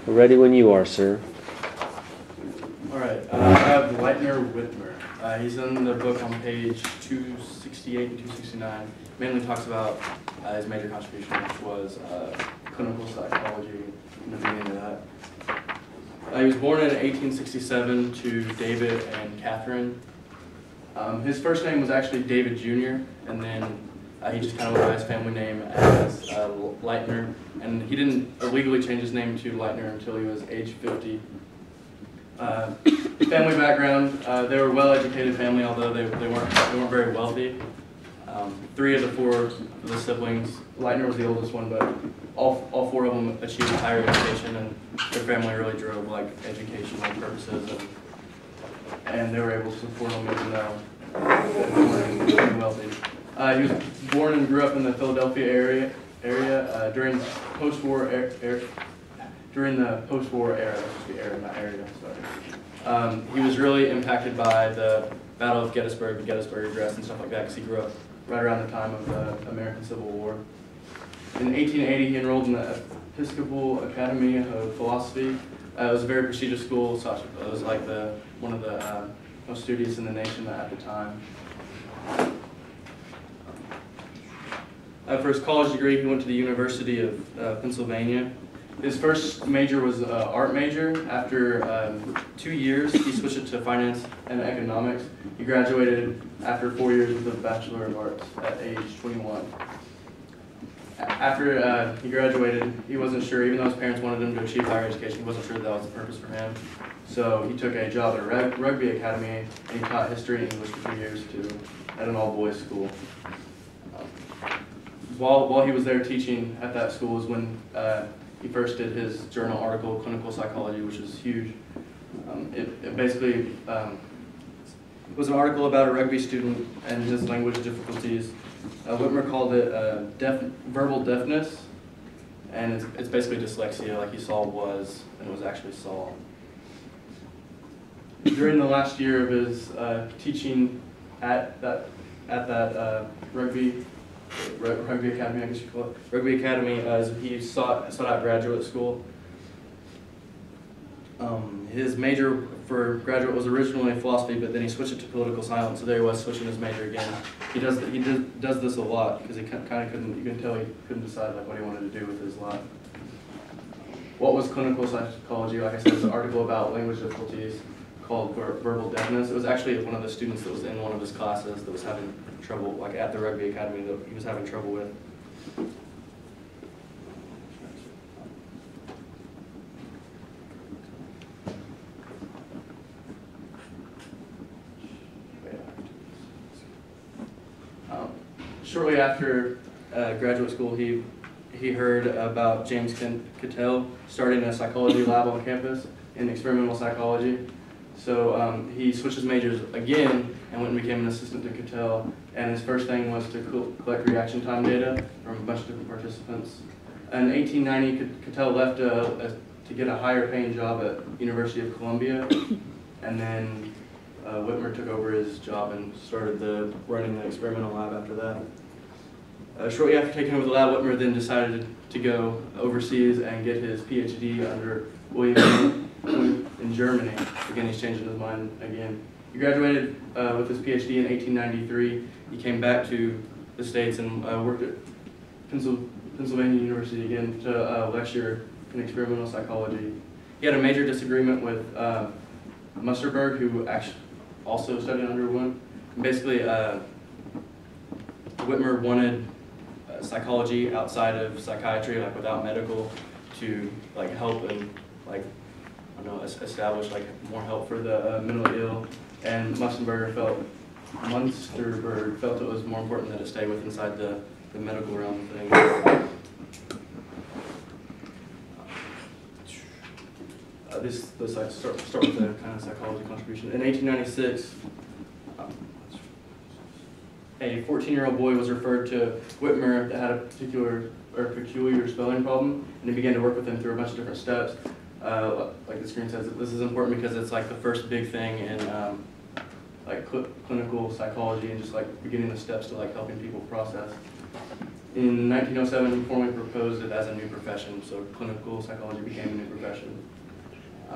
We're ready when you are, sir. All right, I have Lightner Whitmer. He's in the book on page 268 and 269. Mainly talks about his major contribution, which was clinical psychology in the beginning of that. He was born in 1867 to David and Catherine. His first name was actually David Jr., and then he just kind of went by his family name as Lightner, and he didn't legally change his name to Lightner until he was age 50. Family background, they were a well-educated family, although they weren't very wealthy. 3 of the 4 of the siblings, Lightner was the oldest one, but all 4 of them achieved higher education, and their family really drove like educational purposes, and they were able to support them even though they weren't wealthy. He was born and grew up in the Philadelphia area during post-war during the post-war era. That should be era, not area. Sorry. He was really impacted by the Battle of Gettysburg, the Gettysburg Address, and stuff like that, because he grew up right around the time of the American Civil War. In 1880, he enrolled in the Episcopal Academy of Philosophy. It was a very prestigious school, so it was like one of the most studious in the nation at the time. For his college degree, he went to the University of Pennsylvania. His first major was an art major. After 2 years, he switched it to finance and economics. He graduated after 4 years with a Bachelor of Arts at age 21. After he graduated, he wasn't sure, even though his parents wanted him to achieve higher education, he wasn't sure that was the purpose for him. So he took a job at a rugby academy, and he taught history and English for 2 years at an all-boys school. While he was there teaching at that school is when he first did his journal article, Clinical Psychology, which is huge. It basically was an article about a rugby student and his language difficulties. Whitmer called it verbal deafness, and it's basically dyslexia, like he saw was, and it was actually saw. During the last year of his teaching at that rugby academy, I guess you call it. Rugby academy, he sought out graduate school. His major for graduate was originally philosophy, but then he switched it to political science. So there he was switching his major again. He does this a lot because he kind of couldn't. You can tell he couldn't decide like what he wanted to do with his life. What was clinical psychology? Like I said, it's an article about language difficulties called verbal deafness. It was actually one of the students that was in one of his classes that was having trouble, like at the rugby academy, that he was having trouble with. Shortly after graduate school, he heard about James Cattell starting a psychology lab on campus in experimental psychology. So he switched his majors again and went and became an assistant to Cattell. And his first thing was to collect reaction time data from a bunch of different participants. In 1890, Cattell left to get a higher paying job at University of Columbia. And then Whitmer took over his job and started running the experimental lab after that. Shortly after taking over the lab, Whitmer then decided to go overseas and get his PhD under William in Germany. Again, he's changing his mind again. He graduated with his PhD in 1893. He came back to the States and worked at Pennsylvania University again to lecture in experimental psychology. He had a major disagreement with Musterberg, who actually also studied under one. Basically, Whitmer wanted psychology outside of psychiatry, like without medical, to like help and like I don't know, establish like more help for the mentally ill. And Musterberg felt it was more important that it stay with inside the medical realm of things. Let's start with the kind of psychology contribution. In 1896, a 14-year-old boy was referred to Whitmer that had a peculiar spelling problem, and he began to work with him through a bunch of different steps. Like the screen says, this is important because it's like the first big thing in like clinical psychology and just like beginning the steps to like helping people process. In 1907, he formally proposed it as a new profession, so clinical psychology became a new profession.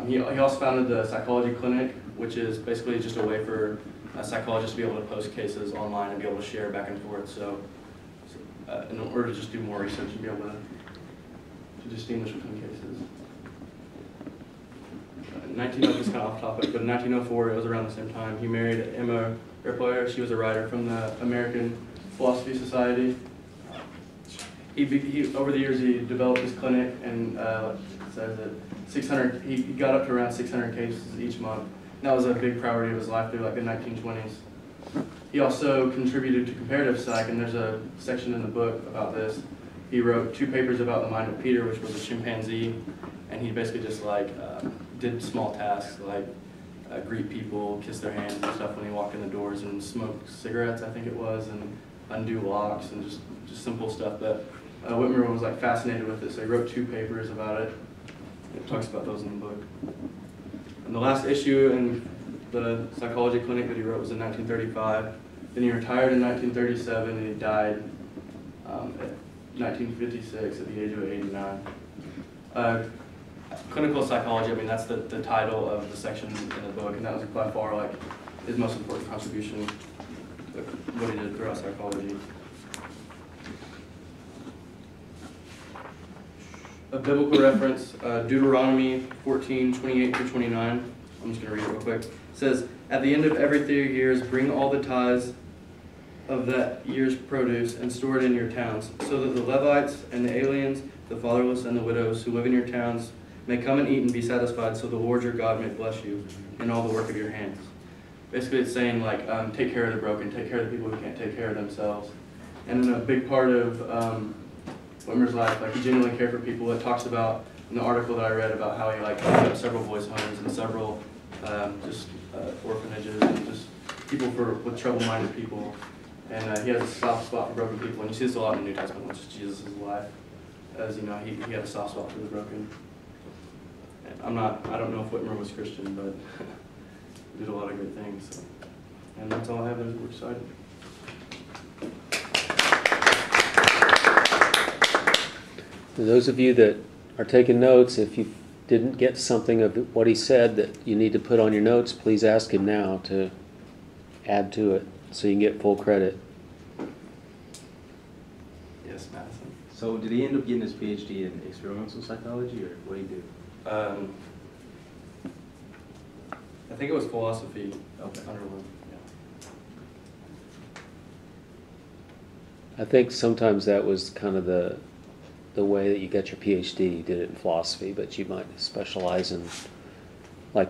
He also founded the psychology clinic, which is basically just a way for psychologists to be able to post cases online and be able to share back and forth. So in order to just do more research and be able to distinguish between cases. 1900, is kind of off topic, but in 1904, it was around the same time, he married Emma Rippler. She was a writer from the American Philosophy Society. Over the years, he developed his clinic, and it says that 600. He got up to around 600 cases each month. And that was a big priority of his life through like the 1920s. He also contributed to comparative psych, and there's a section in the book about this. He wrote 2 papers about the mind of Peter, which was a chimpanzee, and he basically just like did small tasks like greet people, kiss their hands and stuff when he walked in the doors, and smoke cigarettes, I think it was, and undo locks, and just simple stuff that Whitmer was like fascinated with it, so he wrote 2 papers about it. It talks about those in the book. And the last issue in the psychology clinic that he wrote was in 1935. Then he retired in 1937, and he died at 1956 at the age of 89. Clinical psychology, I mean, that's the title of the section in the book, and that was by far like his most important contribution to what he did throughout psychology. A biblical reference, Deuteronomy 14:28-29. I'm just going to read it real quick. It says, "At the end of every 3 years, bring all the tithes of that year's produce and store it in your towns, so that the Levites and the aliens, the fatherless and the widows who live in your towns may come and eat and be satisfied, so the Lord your God may bless you in all the work of your hands." Basically, it's saying like, take care of the broken, take care of the people who can't take care of themselves. And a big part of Whitmer's life, like he genuinely cared for people. It talks about in the article that I read about how he like opened up several boys' homes and several orphanages and just people with trouble-minded people. And he has a soft spot for broken people, and you see this a lot in the New Testament, which is Jesus' life. As you know, he had a soft spot for the broken. And I don't know if Whitmer was Christian, but he did a lot of good things. So. And that's all I have. There's a word side. For those of you that are taking notes, if you didn't get something of what he said that you need to put on your notes, please ask him now to add to it so you can get full credit. Yes, Madison. So did he end up getting his PhD in experimental psychology, or what did he do? I think it was philosophy. Okay. Underwood. Yeah. I think sometimes that was kind of the way that you got your PhD. You did it in philosophy, but you might specialize in like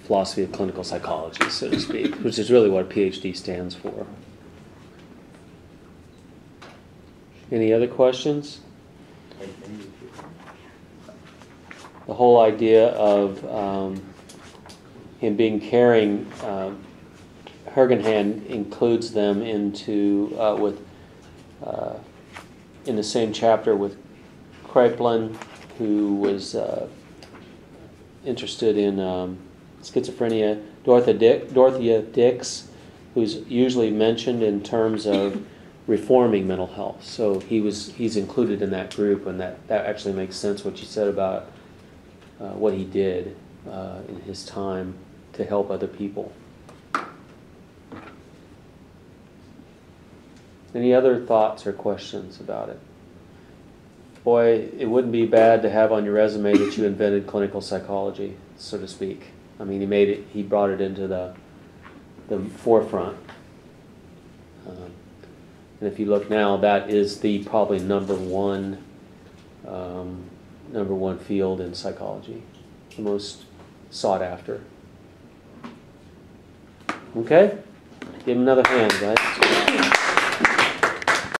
philosophy of clinical psychology, so to speak, which is really what a PhD stands for. Any other questions? The whole idea of him being caring, Hergenhan includes them into in the same chapter with Kraepelin, who was interested in schizophrenia. Dorothea Dix, who's usually mentioned in terms of reforming mental health. So he's included in that group, and that actually makes sense what you said about what he did in his time to help other people. Any other thoughts or questions about it? Boy, it wouldn't be bad to have on your resume that you invented clinical psychology, so to speak. I mean, he brought it into the forefront. And if you look now, that is the probably number one field in psychology, the most sought after. Okay? Give him another hand, guys.